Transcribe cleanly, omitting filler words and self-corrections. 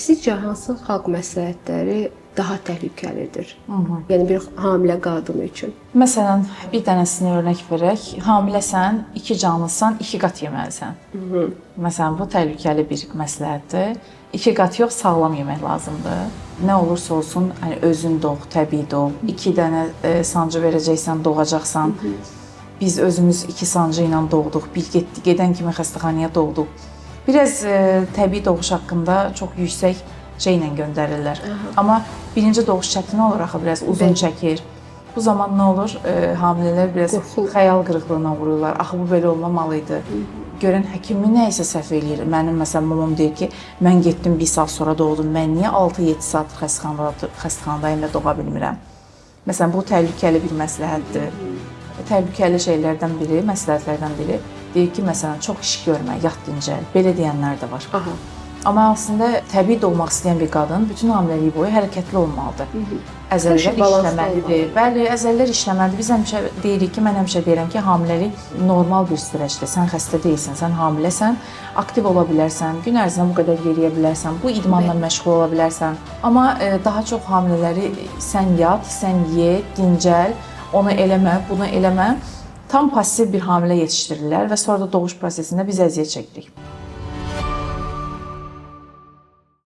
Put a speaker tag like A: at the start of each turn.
A: Sizcə hansı xalq məsləhətləri daha təhlükəlidir? Yəni bir hamilə qadın üçün.
B: Məsələn, bir dənəsini örnək verək. Hamiləsən, 2 canlısan, 2 qat yeməlisən. Məsələn, bu təhlükəli bir məsləhətdir. 2 qat yox, sağlam yemək lazımdır. Nə olursa olsun, hani özün doğ, təbii doğ. 2 dənə sancı verəcəksən, doğacaqsan. Biz özümüz 2 sancı ilə doğduq. Bir gedən kimi xəstəxanaya doğduq. Biraz təbii doğuş haqqında çox yüksək şeylə göndərirlər. Amma birinci doğuş çətin olur axı, biraz uzun çəkir. Bu zaman nə olur? Hamilələr biraz xəyal qırıqlığına uğrayırlar. Axı bu belə olmamalı idi. Görən həkimi nə isə səhv eləyir. Mənim məsələn mamam deyir ki, mən getdim 1 saat sonra doğdum. Mən niyə 6-7 saat xəstəxanadayım və doğa bilmirəm? Məsələn, bu təhlükəli bir məsləhətdir. Təhlükəli şeylərdən biri, məsləhətlərdən biri deyir ki, məsələn, çox iş görmə, yat dincəl. Belə deyənlər də var. Amma aslında təbii doğmaq istəyən bir qadın bütün hamiləlik boyu hərəkətli olmalıdır. Əzəllər işləməlidir. Bəli, əzəllər işləməlidir. Biz həmişə deyirik ki, mən həmişə deyirəm ki, hamiləlik normal bir süreçdir. Sən xəstə deyilsən, sən hamiləsən, aktiv ola bilərsən, gün ərzində bu qədər yeriyə bilərsən, bu idmanla məşğul ola bilərsən. Amma daha çox hamilələri sən yat, sən ye, dincəl, onu eləmə, bunu eləmə. Tam pasiv bir hamilə yetişdirirlər və sonra da doğuş prosesində biz əziyyət çəkirik.